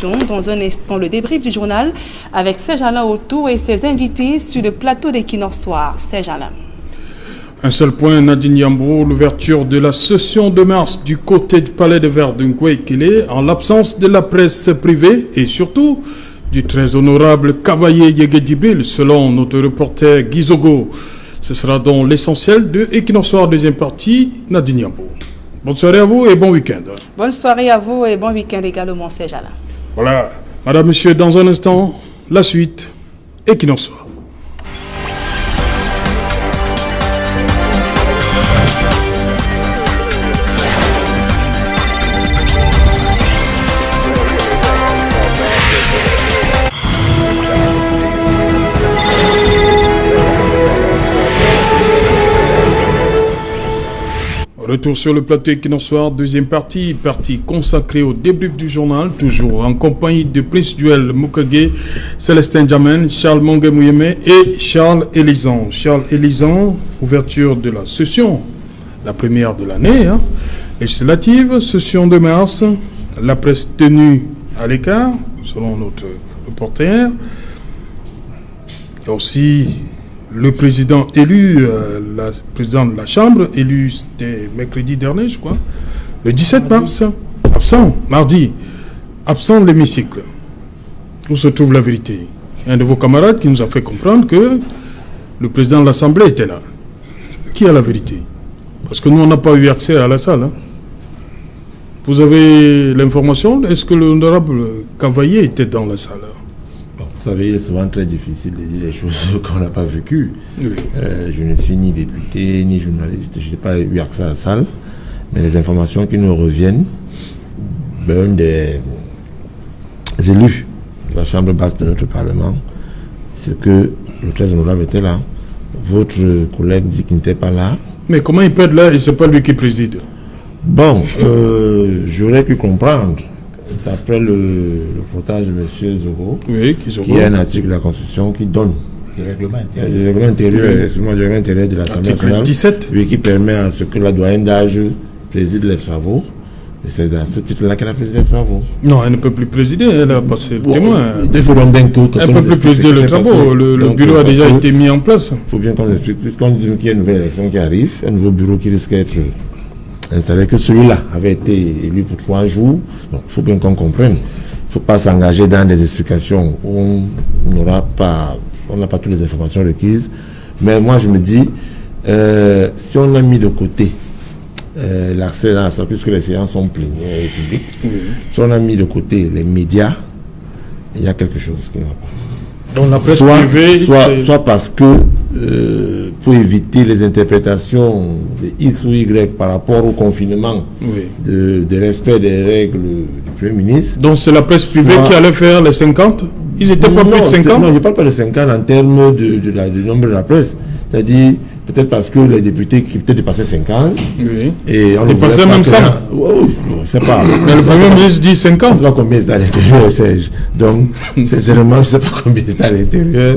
informations. Dans un instant, le débrief du journal avec Serge Alain Autour et ses invités sur le plateau d'Equinox Soir. Serge Alain. Un seul point, Nadine Yambo, l'ouverture de la session de mars du côté du palais de verre de Nkwe-Kele en l'absence de la presse privée et surtout du très honorable Cavaillé Yegedibil, selon notre reporter Gizogo. Ce sera donc l'essentiel de Equinox Soir, deuxième partie, Nadine Yambo. Bonne soirée à vous et bon week-end. Bonne soirée à vous et bon week-end également, Serge Alain. Voilà, madame, monsieur, dans un instant, la suite, Equinox Soir. Retour sur le plateau Equinox Soir, deuxième partie consacrée au débrief du journal, toujours en compagnie de Prince Duel Mukage, Célestin Djamen, Charles Monge-Mouyeme et Charles Élizan. Charles Élizan, ouverture de la session, la première de l'année, législative, session de mars, la presse tenue à l'écart, selon notre reporter. Il y a aussi le président élu, la présidente de la Chambre, élu, c'était mercredi dernier, je crois, le 17 mars, absent, mardi, absent de l'hémicycle. Où se trouve la vérité? Un de vos camarades qui nous a fait comprendre que le président de l'Assemblée était là. Qui a la vérité? Parce que nous, on n'a pas eu accès à la salle. Vous avez l'information? Est-ce que l'honorable Cavaillé était dans la salle? Vous savez, il est souvent très difficile de dire les choses qu'on n'a pas vécues. Oui. Je ne suis ni député, ni journaliste. Je n'ai pas eu accès à la salle. Mais les informations qui nous reviennent, un des élus de la Chambre basse de notre Parlement, c'est que le très honorable était là. Votre collègue dit qu'il n'était pas là. Mais comment il peut être là et ce n'est pas lui qui préside? Bon, j'aurais pu comprendre. D'après le reportage de M. Zogo, oui, qui est un article de la Constitution qui donne le règlement intérieur, le règlement intérieur de l'Assemblée nationale, 17. Oui, qui permet à ce que la doyenne d'âge préside les travaux. Et c'est dans ce titre-là qu'elle a présidé les travaux. Non, elle ne peut plus présider, elle a passé le témoin. Il faut donc bien que elle ne peut plus présider les travaux, le bureau a déjà été mis en place. Il faut bien qu'on explique, puisqu'on dit qu'il y a une nouvelle élection qui arrive, un nouveau bureau qui risque d'être installé, que celui-là avait été élu pour 3 jours. Donc, il faut bien qu'on comprenne. Il ne faut pas s'engager dans des explications où on n'a pas toutes les informations requises. Mais moi, je me dis, si on a mis de côté l'accès à ça, puisque les séances sont plénières et publiques, si on a mis de côté les médias, il y a quelque chose qui ne va pas. Donc la presse privée, soit parce que pour éviter les interprétations de X ou Y par rapport au confinement, de respect des règles du Premier ministre. Donc c'est la presse privée qui allait faire les 50? Ils étaient pas plus de 50? Non, je ne parle pas de 50 en termes du nombre de la presse. C'est-à-dire, peut-être parce que les députés qui peut-être dépassaient 50. Oui. Et on dépassaient même 100. Oui, je ne sais pas. Mais le Premier ministre dit 50. Je ne sais pas combien c'est à l'intérieur, Serge. Donc, sincèrement, je ne sais pas combien c'est à l'intérieur.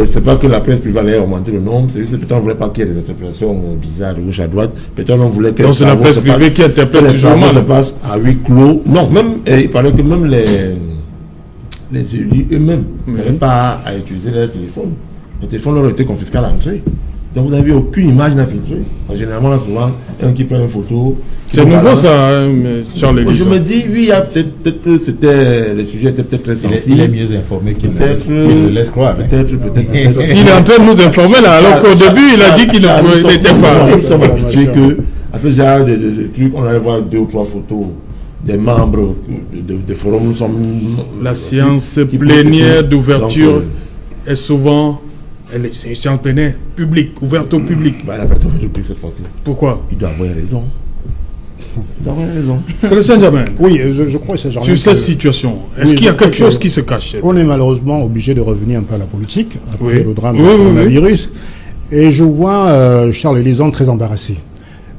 C'est pas que la presse privée allait augmenter le nombre, c'est juste que peut-être on ne voulait pas qu'il y ait des interprétations bizarres de gauche à droite. Peut-être on voulait que. Donc c'est la presse privée qui interprète toujours mal. Ça se passe à huis clos. Non, même, il paraît que même les élus eux-mêmes n'avaient pas à utiliser leur téléphone. Le téléphone leur a été confisqué à l'entrée. Donc vous n'avez aucune image d'infiltrée. Généralement, là, souvent, un qui prend une photo. C'est nouveau ça, Charles Élizan. Je me dis, oui, il y a peut-être que c'était, le sujet était peut-être très sensible. Il est mieux informé qu'il le laisse croire. Peut-être. S'il est en train de nous informer là, alors qu'au début, il a dit qu'il n'était pas. Ils sont habitués qu'à ce genre de trucs, on allait voir 2 ou 3 photos des membres de forums. Nous sommes. La séance plénière d'ouverture est souvent. C'est une séance plénière publique, ouverte au public. Elle n'a pas été ouverte au public cette fois-ci. Pourquoi? Il doit avoir raison. C'est le Saint-Germain. Oui, je crois que c'est Sur cette situation, est-ce qu'il y a quelque chose qui se cache? On est malheureusement obligé de revenir un peu à la politique, après le drame du coronavirus. Et je vois Charles Élizan très embarrassé.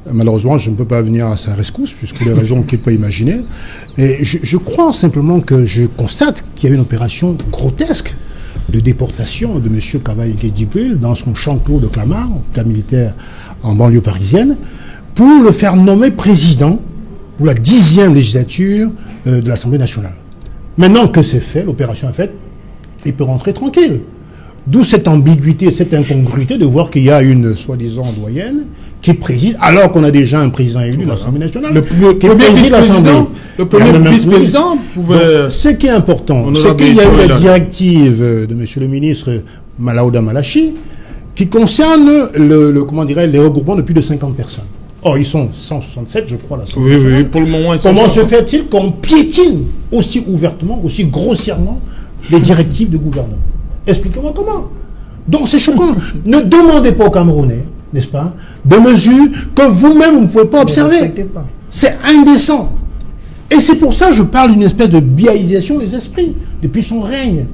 Malheureusement, je ne peux pas venir à sa rescousse, puisque les raisons qu'il peut imaginer. Et je crois simplement que je constate qu'il y a une opération grotesque de déportation de M. Cavaillé Yegedibil dans son champ clos de Clamart, hôpital militaire en banlieue parisienne, pour le faire nommer président pour la 10e législature de l'Assemblée nationale. Maintenant que c'est fait, l'opération est faite, il peut rentrer tranquille. D'où cette ambiguïté, cette incongruité de voir qu'il y a une soi-disant doyenne qui préside, alors qu'on a déjà un président élu de l'Assemblée nationale. Le premier vice-président pouvait... Ce qui est important, c'est qu'il y a eu la directive de M. le ministre Malaouda Malachi qui concerne les regroupements de plus de 50 personnes. Or, ils sont 167, je crois, à l'Assemblée nationale. Oui, pour le moment, ils sont... Comment se fait-il qu'on piétine aussi ouvertement, aussi grossièrement les directives du gouvernement? Expliquez-moi comment. Donc c'est choquant. Ne demandez pas aux Camerounais, n'est-ce pas, de mesures que vous-même vous ne pouvez pas observer. C'est indécent. Et c'est pour ça que je parle d'une espèce de biaisation des esprits depuis son règne.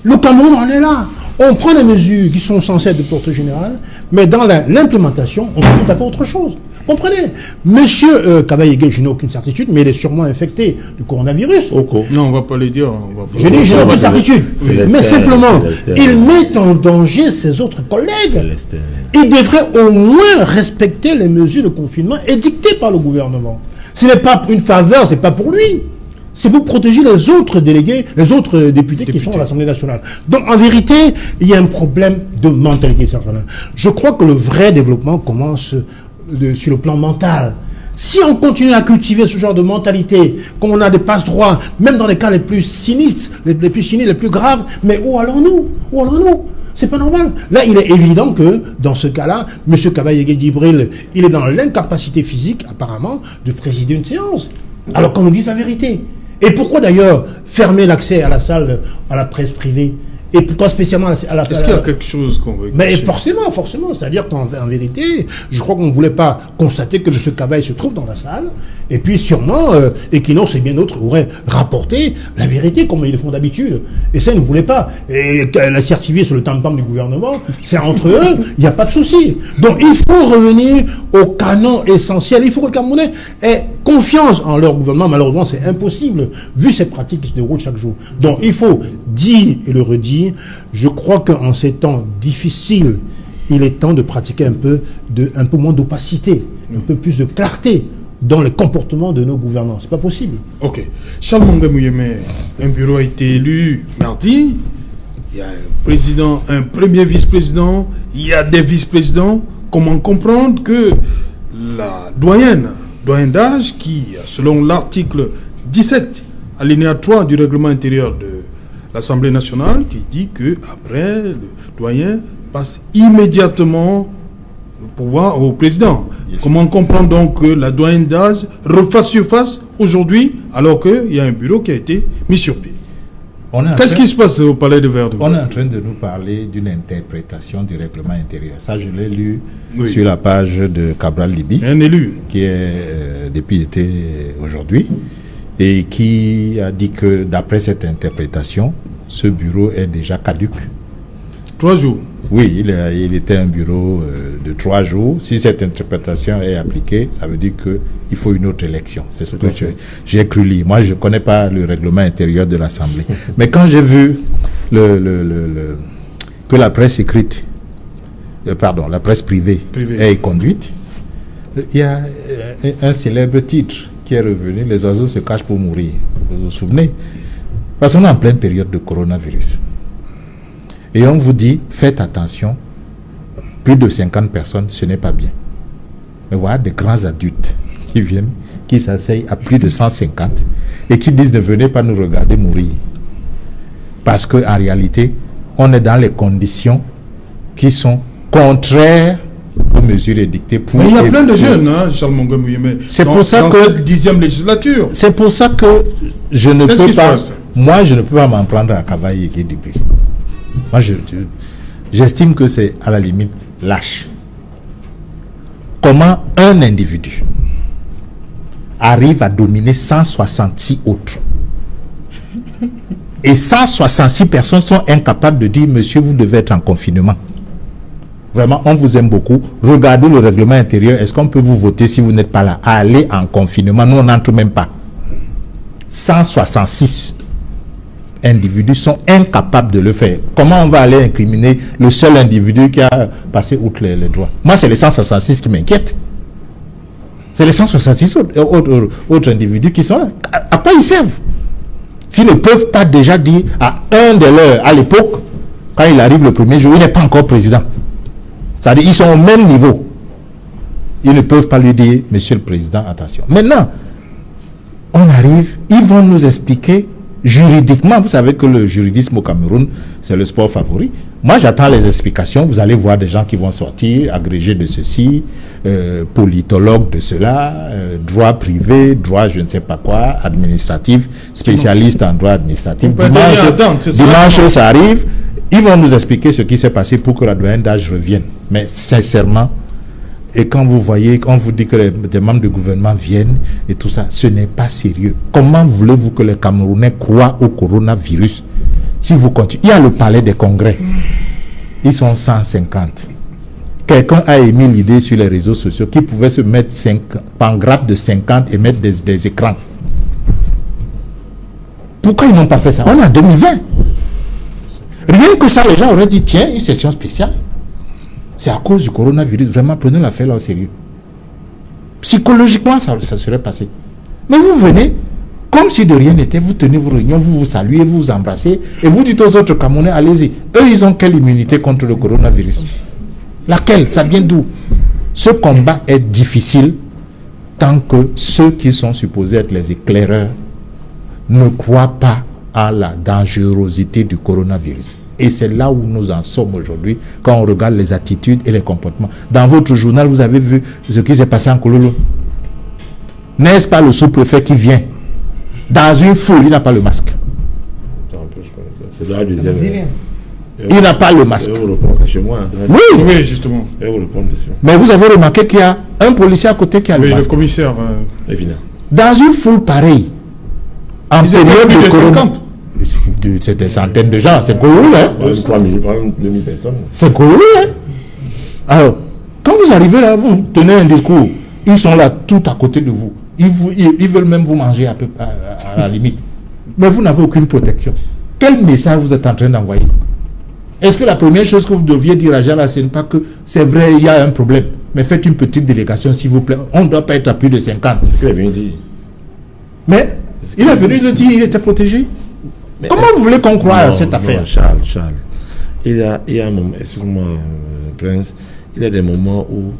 Le Cameroun en est là. On prend des mesures qui sont censées être de portée générale, mais dans l'implémentation, on fait tout à fait autre chose. Comprenez? Monsieur Kavaïgué, je n'ai aucune certitude, mais il est sûrement infecté du coronavirus. Non, on ne va pas le dire. Je dis, je n'ai aucune certitude. Mais simplement, il met en danger ses autres collègues. Il devrait au moins respecter les mesures de confinement édictées par le gouvernement. Ce n'est pas une faveur, ce n'est pas pour lui. C'est pour protéger les autres délégués, les autres députés qui sont à l'Assemblée nationale. Donc, en vérité, il y a un problème de mentalité, Serge Alain. Je crois que le vrai développement commence sur le plan mental. Si on continue à cultiver ce genre de mentalité, comme on a des passe-droits, même dans les cas les plus sinistres, les plus graves, mais où allons-nous? Où allons-nous? C'est pas normal. Là, il est évident que, dans ce cas-là, M. Kavaïgué Djibril, il est dans l'incapacité physique, apparemment, de présider une séance. Alors qu'on nous dise la vérité. Et pourquoi d'ailleurs fermer l'accès à la salle, à la presse privée? Et pourquoi spécialement à la... Est-ce qu'il y a quelque chose qu'on veut... Mais forcément. C'est-à-dire qu'en vérité, je crois qu'on ne voulait pas constater que M. Cavaille se trouve dans la salle. Et puis sûrement, Equinox et bien d'autres auraient rapporté la vérité comme ils le font d'habitude. Et ça, ils ne voulaient pas. Et la certifié sur le tam-tam du gouvernement, c'est entre eux, il n'y a pas de souci. Donc il faut revenir au canon essentiel. Il faut que le Camerounais ait confiance en leur gouvernement. Malheureusement, c'est impossible, vu ces pratiques qui se déroulent chaque jour. Donc il faut dire et le redire. Je crois qu'en ces temps difficiles, il est temps de pratiquer un peu moins d'opacité, un peu plus de clarté dans le comportement de nos gouvernants. C'est pas possible. Ok. Charles Mongue Mouyeme, un bureau a été élu mardi. Il y a un président, un premier vice-président, il y a des vice-présidents. Comment comprendre que la doyenne d'âge qui, selon l'article 17, alinéa 3 du règlement intérieur de l'Assemblée nationale, qui dit que après le doyen passe immédiatement le pouvoir au président. Yes. Comment comprendre donc que la doyenne d'âge refasse surface aujourd'hui alors qu'il y a un bureau qui a été mis sur pied? Qu'est-ce qui se passe au palais de Verdun? On est en train de nous parler d'une interprétation du règlement intérieur. Ça, je l'ai lu sur la page de Cabral Libi, un élu qui est député aujourd'hui, et qui a dit que d'après cette interprétation, ce bureau est déjà caduc. 3 jours. Oui, il était un bureau de 3 jours. Si cette interprétation est appliquée, ça veut dire qu'il faut une autre élection. C'est ce que j'ai cru lire. Moi, je ne connais pas le règlement intérieur de l'Assemblée. Mais quand j'ai vu que la presse écrite, la presse privée est conduite, il y a un célèbre titre qui est revenu, les oiseaux se cachent pour mourir. Vous vous souvenez? Parce qu'on est en pleine période de coronavirus. Et on vous dit, faites attention, plus de 50 personnes, ce n'est pas bien. Mais voilà des grands adultes qui viennent, qui s'asseyent à plus de 150 et qui disent ne venez pas nous regarder mourir. Parce qu'en réalité, on est dans les conditions qui sont contraires aux mesures édictées pour... Mais il y a plein de jeunes, hein, Charles Mongue Mouyeme. C'est pour ça que... cette 10e législature. C'est pour ça que je ne peux pas... Moi, je ne peux pas m'en prendre à Kavaïgué Djibril. Moi, j'estime que c'est à la limite lâche. Comment un individu arrive à dominer 166 autres et 166 personnes sont incapables de dire monsieur, vous devez être en confinement. Vraiment, on vous aime beaucoup. Regardez le règlement intérieur. Est-ce qu'on peut vous voter si vous n'êtes pas là? Allez en confinement. Nous, on n'entre même pas. 166 individus sont incapables de le faire. Comment on va aller incriminer le seul individu qui a passé outre les droits? Moi, c'est les 166 qui m'inquiètent. C'est les 166 autres individus qui sont là. À quoi ils servent? S'ils ne peuvent pas déjà dire à un de leurs, à l'époque, quand il arrive le premier jour, il n'est pas encore président. C'est-à-dire qu'ils sont au même niveau. Ils ne peuvent pas lui dire, monsieur le président, attention. Maintenant, on arrive, ils vont nous expliquer juridiquement. Vous savez que le juridisme au Cameroun, c'est le sport favori. Moi, j'attends les explications. Vous allez voir des gens qui vont sortir, agrégés de ceci, politologues de cela, droit privé, droit je ne sais pas quoi, administratif, spécialiste en droit administratif. Dimanche, ça arrive. Ils vont nous expliquer ce qui s'est passé pour que la doyenne d'âge revienne. Mais sincèrement, et quand vous voyez, quand on vous dit que des membres du gouvernement viennent et tout ça, ce n'est pas sérieux. Comment voulez-vous que les Camerounais croient au coronavirus si vous continuez? Il y a le palais des congrès. Ils sont 150. Quelqu'un a émis l'idée sur les réseaux sociaux qu'ils pouvaient se mettre en grappe de 50 et mettre des écrans. Pourquoi ils n'ont pas fait ça? On est en 2020. Rien que ça, les gens auraient dit, tiens, une session spéciale. C'est à cause du coronavirus. Vraiment, prenez l'affaire là au sérieux. Psychologiquement, ça serait passé. Mais vous venez, comme si de rien n'était, vous tenez vos réunions, vous vous saluez, vous vous embrassez, et vous dites aux autres Camerounais, allez-y. Eux, ils ont quelle immunité contre le coronavirus? Laquelle? Ça vient d'où? Ce combat est difficile tant que ceux qui sont supposés être les éclaireurs ne croient pas à la dangerosité du coronavirus. Et c'est là où nous en sommes aujourd'hui quand on regarde les attitudes et les comportements. Dans votre journal, vous avez vu ce qui s'est passé en Kololo. N'est-ce pas le sous-préfet qui vient dans une foule, il n'a pas le masque. C'est là deuxième. Il n'a pas le masque. Chez moi. Oui, justement. Mais vous avez remarqué qu'il y a un policier à côté qui a le masque. Le commissaire. Évidemment. Dans une foule pareille, en période de corona, c'est des centaines de gens, c'est Kololo, hein? 3 000 personnes. C'est Kololo, hein? Alors, quand vous arrivez là, vous tenez un discours, ils sont là tout à côté de vous. Ils veulent même vous manger à la limite. Mais vous n'avez aucune protection. Quel message vous êtes en train d'envoyer? Est-ce que la première chose que vous deviez dire à Jala, c'est pas que c'est vrai, il y a un problème, mais faites une petite délégation, s'il vous plaît. On ne doit pas être à plus de 50. C'est ce qu'il est venu dire. Mais il est venu le dire, il était protégé. Mais comment vous voulez qu'on croie à cette affaire? Charles, il y a un moment, excuse-moi, Prince, il y a des moments où,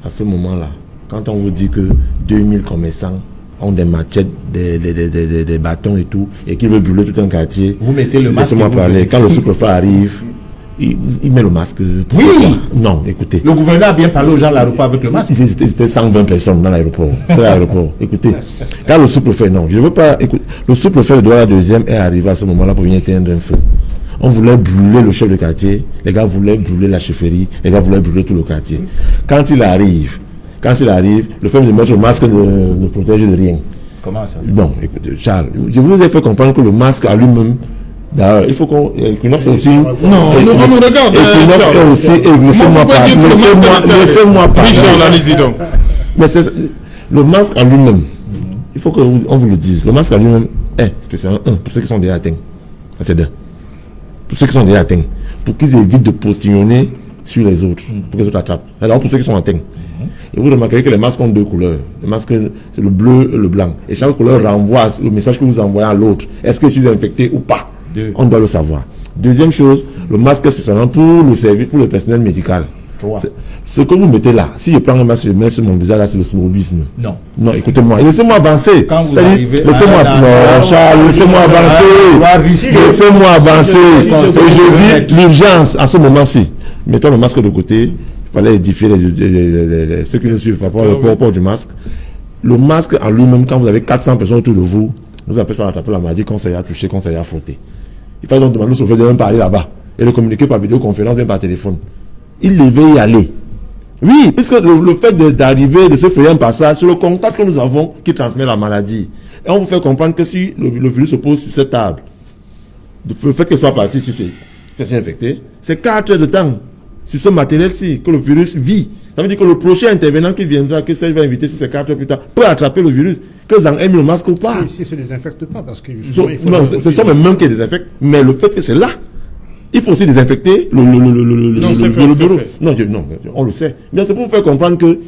à ce moment-là, quand on vous dit que 2000 commerçants ont des machettes, des bâtons et tout, et qu'ils veulent brûler tout un quartier, vous mettez le masque. Laissez-moi parler. Quand le sous-préfet arrive, il met le masque. Oui. Non, écoutez. Le gouverneur a bien parlé aux gens de l'aéroport avec le masque. C'était 120 personnes dans l'aéroport. C'est l'aéroport. Écoutez, quand le sous-préfet, non, je ne veux pas. Écoute, le sous-préfet de Douala 2e est arrivé à ce moment-là pour venir éteindre un feu. On voulait brûler le chef de quartier, les gars voulaient brûler la chefferie, les gars voulaient brûler tout le quartier. Quand il arrive, le fait de mettre le masque ne protège de rien. Comment ça? Non, écoutez, Charles, je vous ai fait comprendre que le masque à lui-même, d'ailleurs, il faut qu'on. Equinox aussi. Non, on nous regarde. Equinox aussi. Laissez-moi parler. Laissez-moi parler. Richard, allez-y donc. Mais le masque à lui-même, il faut qu'on vous le dise. Le masque à lui-même est spécialement pour ceux qui sont déjà atteints. C'est deux. Pour ceux qui sont déjà atteints. Pour qu'ils évitent de postillonner sur les autres. Pour que les autres attrapent. Alors pour ceux qui sont atteints. Et vous remarquerez que les masques ont deux couleurs. Le masque, c'est le bleu et le blanc. Et chaque couleur renvoie le message que vous envoyez à l'autre. Est-ce que je suis infecté ou pas? On doit le savoir. Deuxième chose, le masque est spécialement pour le service, pour le personnel médical. Ce que vous mettez là, si je prends un masque, je mets sur mon visage, là, c'est le snobisme. Non. Non, écoutez-moi. Laissez-moi avancer. Quand vous arrivez, laissez-moi avancer. Laissez-moi avancer. Et je dis l'urgence à ce moment-ci. Mettons le masque de côté. Il fallait édifier ceux qui nous suivent par rapport au port du masque. Le masque en lui-même, quand vous avez 400 personnes autour de vous, ne vous empêche pas d'attraper la maladie quand ça y a touché, quand ça y a frotté. Il fallait donc demander au chauffeur de même parler là-bas et le communiquer par vidéoconférence, même par téléphone. Il devait y aller. Oui, puisque le fait d'arriver, de se faire un passage, c'est le contact que nous avons qui transmet la maladie. Et on vous fait comprendre que si le virus se pose sur cette table, le fait qu'il soit parti sur c'est infecté, c'est 4 heures de temps sur ce matériel-ci que le virus vit. Ça veut dire que le prochain intervenant qui viendra, que ça va inviter sur ces 4 heures plus tard, peut attraper le virus, que ça en ait mis le masque ou pas. Si se désinfecte pas, parce que non, ce sont les mêmes qui désinfectent, mais le fait que c'est là, il faut aussi désinfecter le bureau. Non, on le sait. Mais c'est pour vous faire comprendre que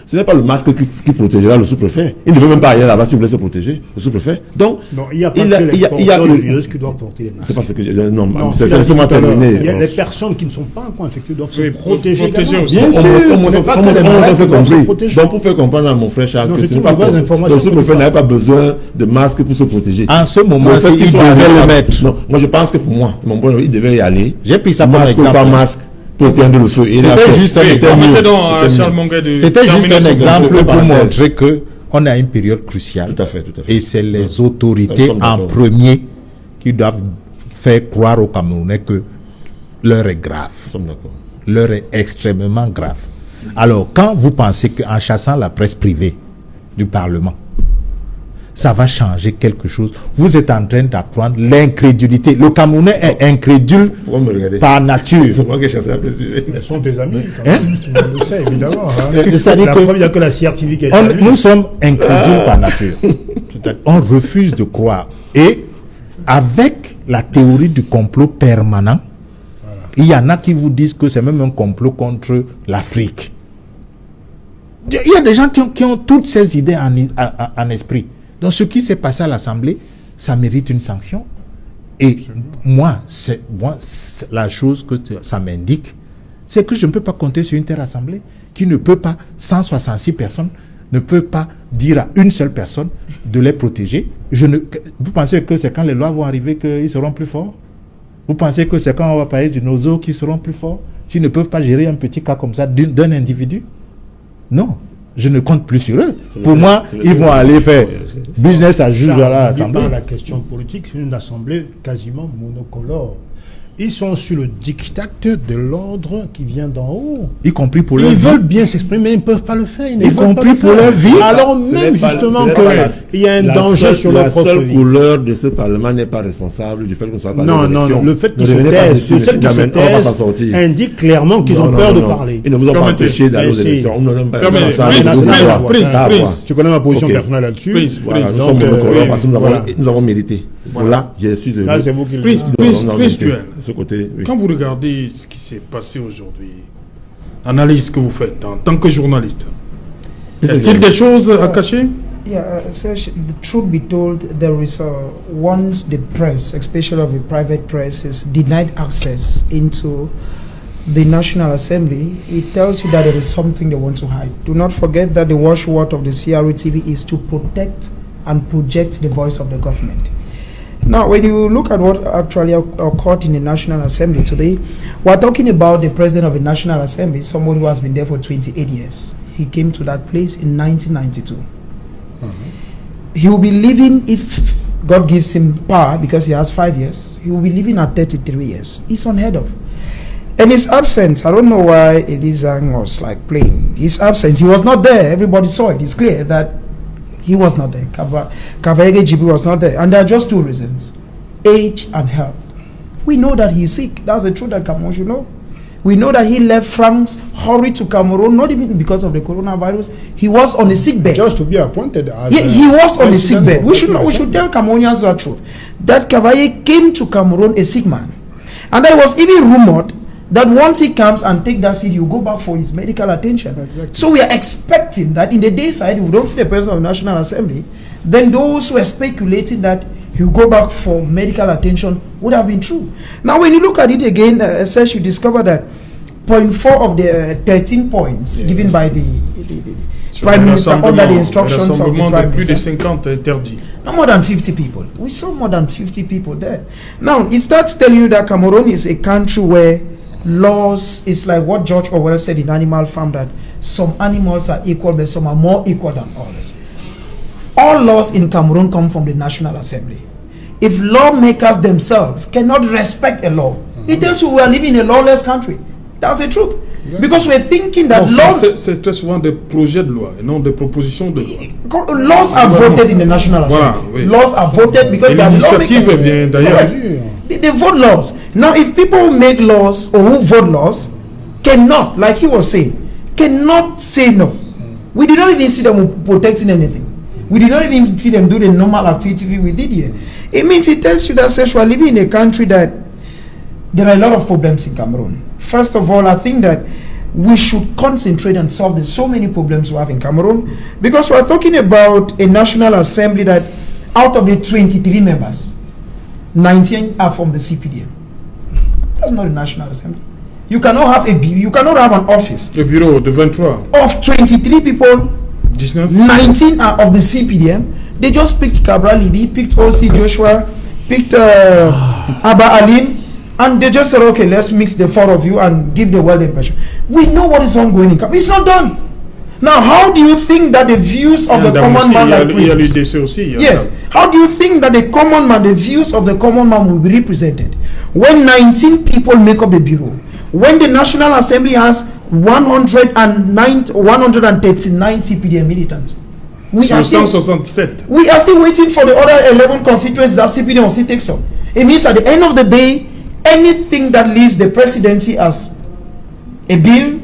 Ce n'est pas le masque qui protégera le sous-préfet. Il ne veut même pas aller là-bas si vous voulez se protéger, le sous-préfet. Donc, non, il n'y a pas que les porteurs de virus qui doivent porter les masques. C'est parce que non, laissez-moi terminer. Il y a des personnes qui ne sont pas encore infectées doivent se protéger également. Bien sûr, donc pour faire comprendre à mon frère Charles que ce n'est pas le sous-préfet n'a pas besoin de masque pour se protéger. En ce moment, il devait le mettre. Non, moi je pense que pour moi, mon point de vue, il devait y aller. J'ai pris ça pour masque ou pas masque. C'était juste un exemple. C'était juste un exemple pour montrer que on a une période cruciale. Tout à fait. Et c'est les autorités en premier qui doivent faire croire aux Camerounais que l'heure est grave. L'heure est extrêmement grave. Alors, quand vous pensez qu'en chassant la presse privée du Parlement, ça va changer quelque chose, vous êtes en train d'apprendre l'incrédulité. Le Camerounais est incrédule par nature. C'est moi qui ai chassé la presse privée. Elles sont des amis, quand même. On le sait, évidemment. La preuve, il n'y a que la CRTV qui est nous sommes incrédules par nature. On refuse de croire. Et avec la théorie du complot permanent, il y en a qui vous disent que c'est même un complot contre l'Afrique. Il y a des gens qui ont toutes ces idées en esprit. Donc ce qui s'est passé à l'Assemblée, ça mérite une sanction. Et moi, la chose que ça m'indique, c'est que je ne peux pas compter sur une telle Assemblée qui ne peut pas, 166 personnes, ne peut pas dire à une seule personne de les protéger. Vous pensez que c'est quand les lois vont arriver qu'ils seront plus forts? Vous pensez que c'est quand on va parler de nos eaux qui seront plus forts? S'ils ne peuvent pas gérer un petit cas comme ça d'un individu? Non. Je ne compte plus sur eux. Pour moi, ils vont aller faire business as usual à l'Assemblée. La question politique, c'est une assemblée quasiment monocolore. Ils sont sur le diktat de l'ordre qui vient d'en haut. Y compris pour leur vie. Ils veulent bien s'exprimer, mais ils ne peuvent pas le faire. Y compris pour leur vie. Alors même justement qu'il y a un danger sur leur propre vie. La seule couleur de ce Parlement n'est pas responsable du fait qu'on ne soit pas non, le fait qu'ils se taisent, indique clairement qu'ils ont peur de parler. Ils ne vous ont pas empêché d'aller aux élections. Tu connais ma position personnelle là-dessus. Nous sommes monocolores parce que nous avons mérité. Voilà, je suis heureux. Là, c'est vous qui le dites. Côté, oui. Quand vous regardez ce qui s'est passé aujourd'hui, l'analyse que vous faites en tant que journaliste, y a-t-il des choses à cacher? Yeah, the truth be told, there is once the press, especially of the private press, is denied access into the National Assembly, it tells you that there is something they want to hide. Do not forget that the watchword of the CRTV is to protect and project the voice of the government. Now, when you look at what actually occurred in the National Assembly today, we're talking about the president of the National Assembly, someone who has been there for 28 years. He came to that place in 1992. He will be living, if God gives him power, because he has 5 years, he will be living at 33 years. It's unheard of. And his absence, I don't know why Elizang was like playing. His absence, he was not there. Everybody saw it. It's clear that he was not there. Kavaege Jibi was not there. And there are just two reasons: age and health. We know that he's sick. That's the truth that Cameroon should know. We know that he left France, hurried to Cameroon, not even because of the coronavirus. He was on a sick bed. Just to be appointed as he was on a sick bed. We should tell Cameroonians the truth. That Kavaege came to Cameroon a sick man. And there was even rumored that once he comes and take that seat, he will go back for his medical attention. Exactly. So we are expecting that in the day side, if we don't see the president of the National Assembly, then those who are speculating that he will go back for medical attention would have been true. Now, when you look at it again, Serge, you discover that point 4 of the 13 points given by the Prime Minister under the instructions of the Prime Minister. No more than 50 people. We saw more than 50 people there. Now, it starts telling you that Cameroon is a country where laws is like what George Orwell said in Animal Farm, that some animals are equal but some are more equal than others. All laws in Cameroon come from the National Assembly. If lawmakers themselves cannot respect a law, it tells you we are living in a lawless country. That's the truth. Yeah. Because we're thinking that c'est très souvent des projets de loi et non des propositions de loi. Laws are voted in the National Assembly. Voilà, oui. Laws are voted because they are lawmakers. Vient d'ailleurs. They vote laws. Now, if people who make laws or who vote laws cannot, like he was saying, cannot say no. We did not even see them protecting anything. We did not even see them do the normal activity we did here. It means it tells you that we are living in a country that there are a lot of problems in Cameroon. First of all, I think that we should concentrate and solve the so many problems we have in Cameroon, because we are talking about a National Assembly that out of the 23 members, 19 are from the CPDM. That's not a National Assembly. You cannot have an office. Le bureau de 23. Of 23 people, 19 are of the CPDM. They just picked Cabral Libi, picked O.C. Joshua, picked Abba Alim, and they just said, okay, let's mix the four of you and give the world impression. We know what is ongoing in Cameroon. It's not done. Now, how do you think that the views of the common man Yes. How do you think that the common man, the views of the common man will be represented when 19 people make up the bureau? When the National Assembly has 139 CPDM militants? We are still waiting for the other 11 constituencies that CPDM will still takes up. It means at the end of the day, anything that leaves the presidency as a bill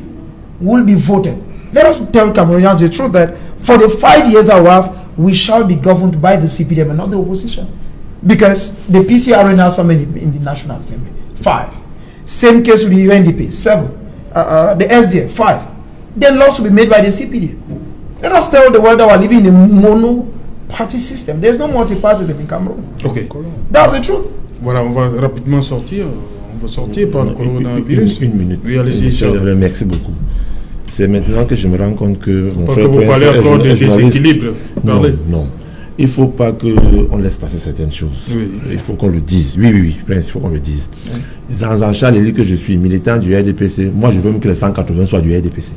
will be voted. Let us tell Cameroonians the truth that for the 5 years I have, we shall be governed by the CPDM and not the opposition. Because the PCRN has so many in the National Assembly. 5. Same case with the UNDP. 7. The SDF. 5. Then laws will be made by the CPDM. Let us tell the world that we are living in a mono-party system. There is no multi-partyism in Cameroon. Ok. That's the truth. Voilà, on va rapidement sortir. On va sortir par le coronavirus. Une minute. Oui, allez-y. Merci beaucoup. C'est maintenant que je me rends compte que mon frère vous parlez encore des déséquilibres. Non. Il ne faut pas qu'on laisse passer certaines choses. Oui. Il faut qu'on le dise. Oui, Prince, il faut qu'on le dise. Jean-Charles dit que je suis militant du RDPC. Moi, je veux même que les 180 soient du RDPC.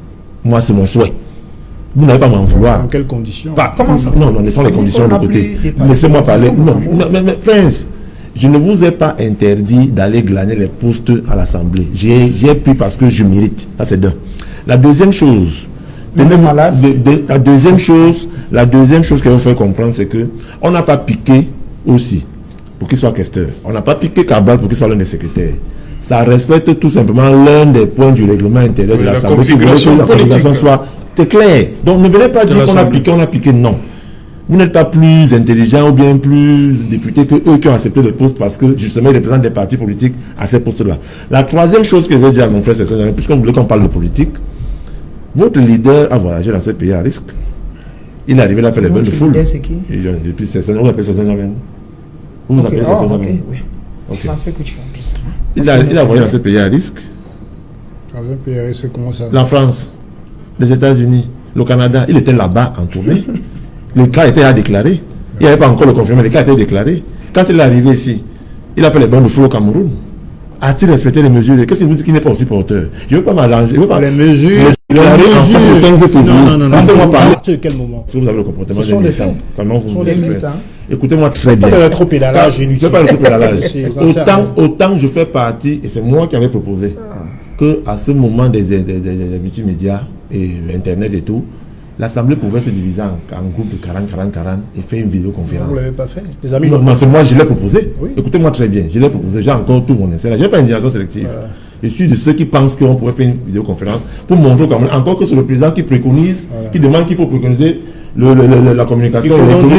Moi, c'est mon souhait. Vous n'avez pas à m'en vouloir. Dans quelles conditions? Comment ça? Non, laissons les conditions de côté. Laissez-moi parler. Non, mais Prince, je ne vous ai pas interdit d'aller glaner les postes à l'Assemblée. J'ai pris parce que je mérite. Ça, c'est d'un. La deuxième chose, la deuxième chose qu'il faut faire comprendre, c'est que on n'a pas piqué aussi pour qu'il soit questeur. On n'a pas piqué Cabral pour qu'il soit l'un des secrétaires. Ça respecte tout simplement l'un des points du règlement intérieur de l'Assemblée. La configuration soit claire. Donc ne venez pas dire qu'on a piqué, non. Vous n'êtes pas plus intelligent ou bien plus député que eux qui ont accepté le poste parce que justement ils représentent des partis politiques à ces postes-là. La troisième chose que je veux dire à mon frère, c'est que puisqu'on voulait qu'on parle de politique, votre leader a voyagé dans ce pays à risque. Il est arrivé là à faire les bains de foule. C'est qui? Depuis on appelle ça Saint-Germain. Vous appelez ça Saint-Germain? Oui. Il a voyagé dans ce pays à risque. Dans un pays à risque, comment ça? La France, les États-Unis, le Canada, il était là-bas en tournée. Le cas était à déclarer. Il n'y avait pas encore le confirmé, le cas était déclaré. Quand il est arrivé ici, il a fait les bains de foule au Cameroun. A-t-il respecté les mesures? Qu'est-ce qu'il vous dit qu'il n'est pas aussi porteur? Je ne veux pas m'allonger. Les mesures. Non. Laissez-moi parler. À quel moment? Si vous avez le comportement des militants. Comment vous me dites? Écoutez-moi très bien. Pas de rétropédalage inutile. Pas de rétropédalage. Autant je fais partie, et c'est moi qui avais proposé, que à ce moment des multimédias et Internet et tout, l'Assemblée pouvait se diviser en groupe de 40 et faire une vidéoconférence. Vous ne l'avez pas fait? Des amis? Non, c'est moi, je l'ai proposé. Oui. Écoutez-moi très bien, je l'ai proposé. J'ai encore tout mon essai là. Je n'ai pas une direction sélective. Voilà. Je suis de ceux qui pensent qu'on pourrait faire une vidéoconférence pour montrer quand même, encore que c'est le président qui préconise, qui demande qu'il faut préconiser la communication électronique.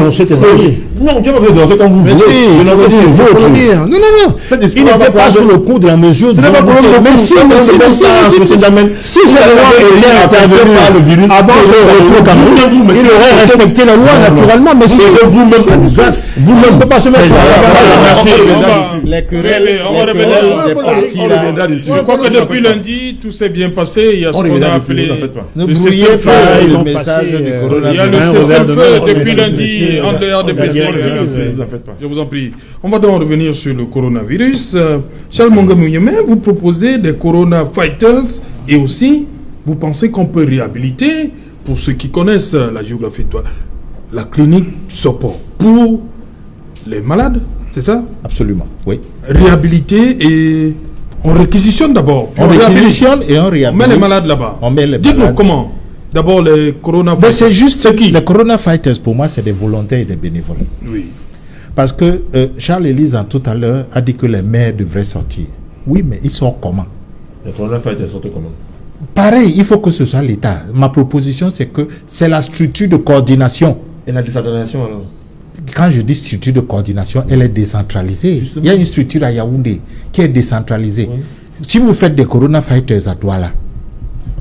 Non, tu vas pas dénoncer comme vous voulez. Dénoncer c'est votre. Non. Il n'était pas sous le coup de la mesure. Ce n'est pas pour le mais si j'avais intervenu par le virus avant ce retour au Cameroun, il aurait respecté la loi naturellement, mais c'est vous-même la disgrâce. Vous-même ne pouvez pas se mettre les querelles des partis là. Je crois que depuis lundi, tout s'est bien passé. Il y a ce qu'on a appelé le cessez-le-feu, le message du coronavirus. Cessez-le-feu depuis lundi en dehors des blessés. Je vous en prie. On va donc revenir sur le coronavirus. Charles Mongamuyeme, vous proposez des Corona Fighters et aussi, vous pensez qu'on peut réhabiliter, pour ceux qui connaissent la géographie, la clinique Sopo pour les malades, c'est ça? Absolument, oui. Réhabiliter et on réquisitionne d'abord. On réquisitionne et on réhabilite. On met les malades là-bas. Dites-nous comment. D'abord, les Corona Fighters. C'est juste ce qui. Les Corona Fighters, pour moi, c'est des volontaires et des bénévoles. Oui. Parce que Charles Élise, tout à l'heure, a dit que les maires devraient sortir. Oui, mais ils sortent comment? Les Corona Fighters sortent comment? Pareil, il faut que ce soit l'État. Ma proposition, c'est que c'est la structure de coordination. Et la décentralisation alors? Quand je dis structure de coordination, elle est décentralisée. Justement. Il y a une structure à Yaoundé qui est décentralisée. Oui. Si vous faites des Corona Fighters à Douala,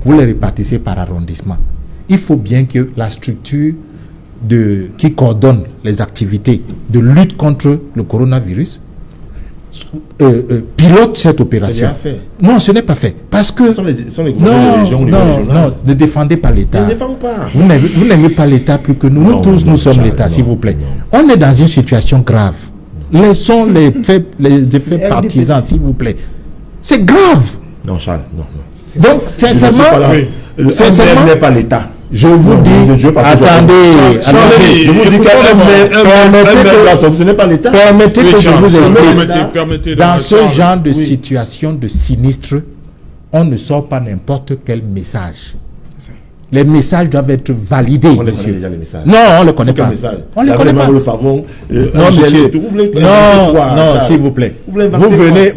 vous les répartissez par arrondissement. Il faut bien que la structure qui coordonne les activités de lutte contre le coronavirus pilote cette opération. Non, ce n'est pas fait. Parce que... Ce sont les régions, non, ne défendez pas l'État. Ne défendons pas. Vous n'aimez pas l'État plus que nous. Nous tous, nous sommes l'État, s'il vous plaît. On est dans une situation grave. Laissons les effets partisans, s'il vous plaît. C'est grave. Non, Charles, non. Donc, sincèrement, le n'est pas l'État. Je vous dis, attendez, je vous dis ce n'est pas l'État. Permettez que je vous explique. Dans ce genre de situation de sinistre, on ne sort pas n'importe quel message. Les messages doivent être validés. On les connaît déjà, les messages. Non, on ne les connaît pas. On ne les connaît pas. Nous le savons. Non, monsieur. Non, s'il vous plaît.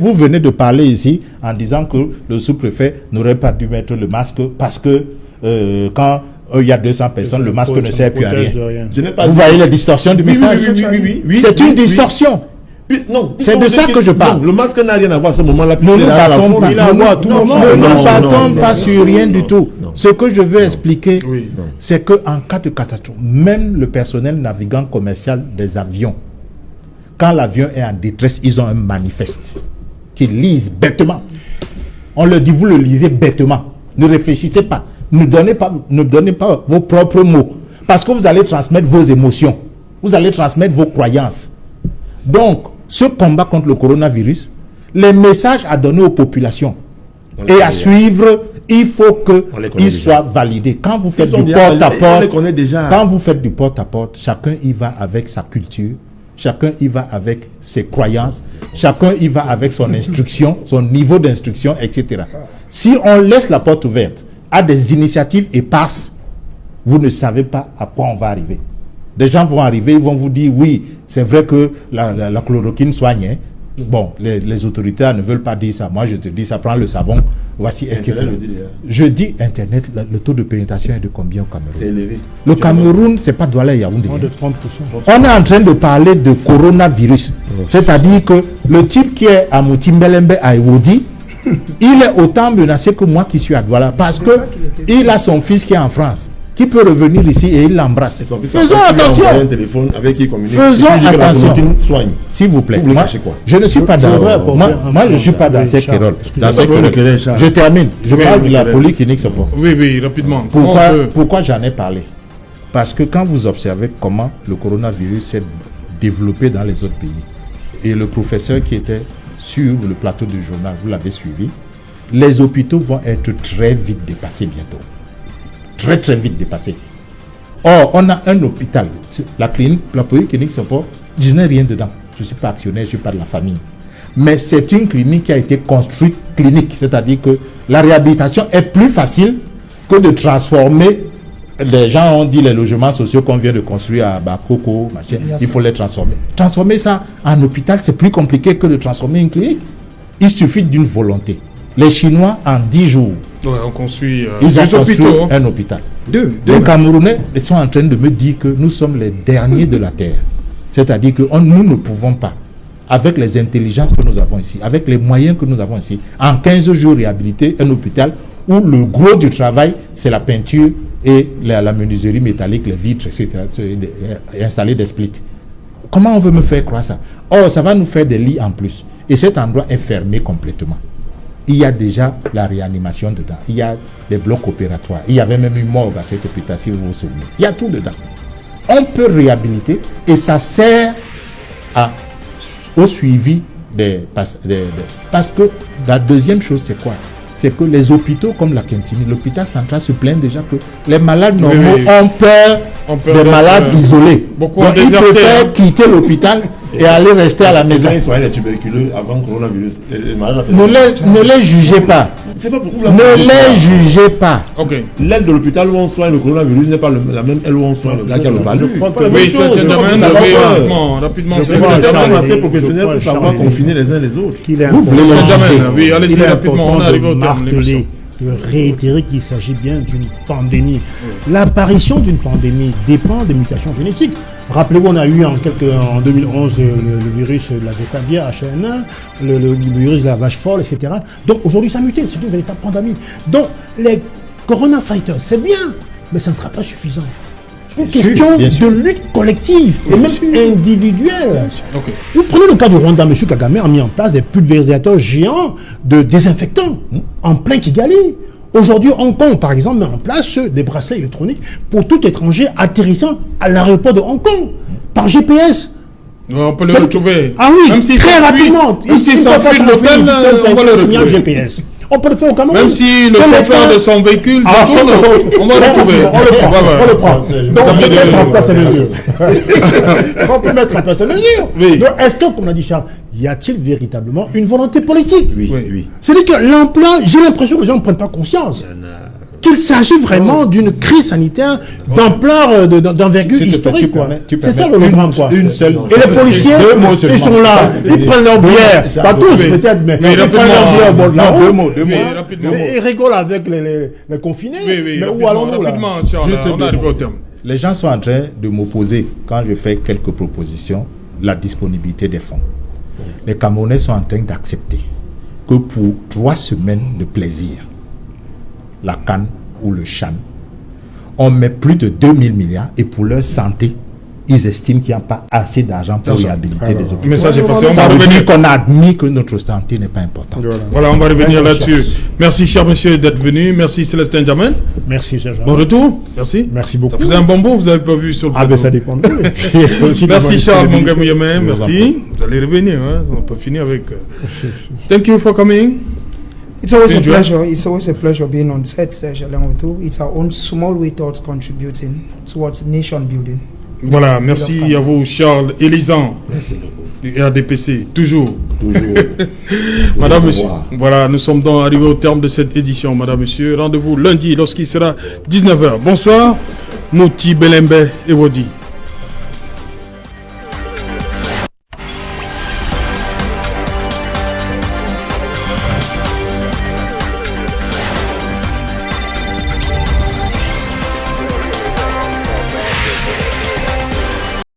Vous venez de parler ici en disant que le sous-préfet n'aurait pas dû mettre le masque parce que quand il y a 200 personnes, le masque ne sert plus à rien. Vous voyez la distorsion du message? Oui. C'est une distorsion. Non, c'est de ça que je parle. Non, le masque n'a rien à voir à ce moment-là. Nous ne battons pas sur rien du tout. Ce que je veux expliquer, c'est qu'en cas de catastrophe, même le personnel navigant commercial des avions, quand l'avion est en détresse, ils ont un manifeste qu'ils lisent bêtement. On leur dit, vous le lisez bêtement. Ne réfléchissez pas. Ne donnez pas vos propres mots. Parce que vous allez transmettre vos émotions. Vous allez transmettre vos croyances. Donc, ce combat contre le coronavirus, les messages à donner aux populations et à suivre, il faut qu'ils soient validés. Quand vous faites du porte-à-porte, chacun y va avec sa culture, chacun y va avec ses croyances, chacun y va avec son instruction, son niveau d'instruction, etc. Si on laisse la porte ouverte à des initiatives éparses, vous ne savez pas à quoi on va arriver. Des gens vont arriver, ils vont vous dire, oui, c'est vrai que la chloroquine soigne. Hein. Bon, les autorités ne veulent pas dire ça. Moi, je te dis, ça prend le savon. Voici, etc. Je dis Internet, le taux de pénétration est de combien au Cameroun? C'est élevé. Le Cameroun, c'est pas Douala et Yaoundé. Moins de 30%. On est en train de parler de coronavirus. C'est-à-dire que le type qui est à Moutimbelembe, à Iwodi, il est autant menacé que moi qui suis à Douala. Parce que il a son fils qui est en France, qui peut revenir ici et il l'embrasse. Faisons attention. Faisons attention. S'il vous plaît. Moi, je ne suis pas dans moi, je ne suis pas dans cette querelle. Je termine. Je parle de la polyclinique Sopor. Oui, rapidement. Pourquoi j'en ai parlé? Parce que quand vous observez comment le coronavirus s'est développé dans les autres pays, et le professeur qui était sur le plateau du journal, vous l'avez suivi, les hôpitaux vont être très vite dépassés bientôt. Très très vite dépassé. Or, on a un hôpital, la polyclinique Sopor, je n'ai rien dedans. Je ne suis pas actionnaire, je ne suis pas de la famille. Mais c'est une clinique qui a été construite clinique, c'est-à-dire que la réhabilitation est plus facile que de transformer. Les gens ont dit les logements sociaux qu'on vient de construire à Bakoko, machin, il faut les transformer. Transformer ça en hôpital, c'est plus compliqué que de transformer une clinique. Il suffit d'une volonté. Les Chinois, en 10 jours, on construit, ils ont construit un hôpital. Les Camerounais ils sont en train de me dire que nous sommes les derniers de la Terre. C'est-à-dire que nous ne pouvons pas, avec les intelligences que nous avons ici, avec les moyens que nous avons ici, en 15 jours réhabiliter un hôpital où le gros du travail, c'est la peinture et la menuiserie métallique, les vitres, etc., et installer des splits. Comment on veut me faire croire ça? Or, ça va nous faire des lits en plus. Et cet endroit est fermé complètement. Il y a déjà la réanimation dedans. Il y a des blocs opératoires. Il y avait même une morgue à cet hôpital, si vous vous souvenez. Il y a tout dedans. On peut réhabiliter et ça sert au suivi parce que la deuxième chose, c'est quoi? C'est que les hôpitaux comme la Quintini, l'hôpital central se plaignent déjà que les malades normaux ont peur des malades isolés. Donc ils préfèrent quitter l'hôpital et aller rester à la maison. Les tuberculeux avant le coronavirus. Ne les jugez pas. Ne les jugez pas. L'aile de l'hôpital où on soigne le coronavirus n'est pas la même aile où on soigne le gars qui a le palu. Oui, rapidement. Les professeurs sont assez professionnels pour savoir confiner les uns les autres. Vous voulez les juger? Oui, allez-y rapidement, on arrive au terme. De réitérer qu'il s'agit bien d'une pandémie. L'apparition d'une pandémie dépend des mutations génétiques. Rappelez-vous, on a eu en 2011 le virus de la Zoocadia H1N1, le virus de la vache folle, etc. Donc aujourd'hui, ça a muté, c'est une véritable pandémie. Donc Corona Fighter, c'est bien, mais ça ne sera pas suffisant. C'est une Bien question sûr. de lutte collective et même individuelle. Ok. Vous prenez le cas du Rwanda, M. Kagame a mis en place des pulvérisateurs géants de désinfectants en plein Kigali. Aujourd'hui, Hong Kong, par exemple, met en place des bracelets électroniques pour tout étranger atterrissant à l'aéroport de Hong Kong par GPS. On peut le retrouver. Ah oui, même s'il très s'enfuit- rapidement. Même s'il s'enfuit de l'hôtel, on va le signal retrouver. GPS. On peut le faire au Cameroun. Même si le Comme chauffeur l'État- de son véhicule Ah, détourne, on va le retrouver. On le prend, Ouais, ouais. on le prend. Donc, Ça on fait peut mettre en de- place ces mesures. On peut mettre en place ces mesures. Oui. Donc, est-ce que, comme l'a dit Charles, y a-t-il véritablement une volonté politique? Oui, Oui. oui. C'est-à-dire que l'emploi, j'ai l'impression que les gens ne prennent pas conscience qu'il s'agit vraiment d'une crise sanitaire d'ampleur, d'envergure S'il te plaît, historique. Quoi. tu C'est ça le permets drame. Quoi. une seule. Et les policiers, Deux mots ils seulement. sont là, ils prennent leur bière, pas tous Oui. peut-être, mais Oui, ils prennent rapidement. leur bière au bord de la Non, route. deux mots. Oui, rapidement. Et ils rigolent avec les confinés. Oui, oui, Mais où rapidement, allons-nous là? rapidement, Charles, Juste on deux arrive mots. au terme. Les gens sont en train de m'opposer, quand je fais quelques propositions, la disponibilité des fonds. Les Camerounais sont en train d'accepter que pour 3 semaines de plaisir, la CAN ou le CHAN, on met plus de 2000 milliards et pour leur santé, ils estiment qu'il n'y a pas assez d'argent pour réhabiliter les hôpitaux. Le message est passé. On Ça va veut revenir. dire qu'on a admis que notre santé n'est pas importante. Voilà, on va revenir là-dessus. Merci, cher monsieur, d'être venu. Merci, Célestin Jamin. Merci, Serge. Bon retour. Merci. Merci beaucoup. Ça faisait un bon bout, vous n'avez pas vu sur le Ah, ben plateau. ça dépend de vous. Et puis, aussi de Merci votre Charles disponibilité. Mongamuyeme, merci. Vous allez revenir, hein? On peut finir avec. Thank you for coming. It's always a Enjoy. pleasure. It's always a pleasure being on set, Serge Alangoto. It's our own small way towards contributing towards nation building. Voilà, merci à vous Charles Elisan du RDPC, toujours. Toujours. Madame, Au monsieur, revoir. voilà, nous sommes donc arrivés au terme de cette édition, madame, monsieur. Rendez-vous lundi lorsqu'il sera 19h. Bonsoir, Mouti Belembe et Wodi.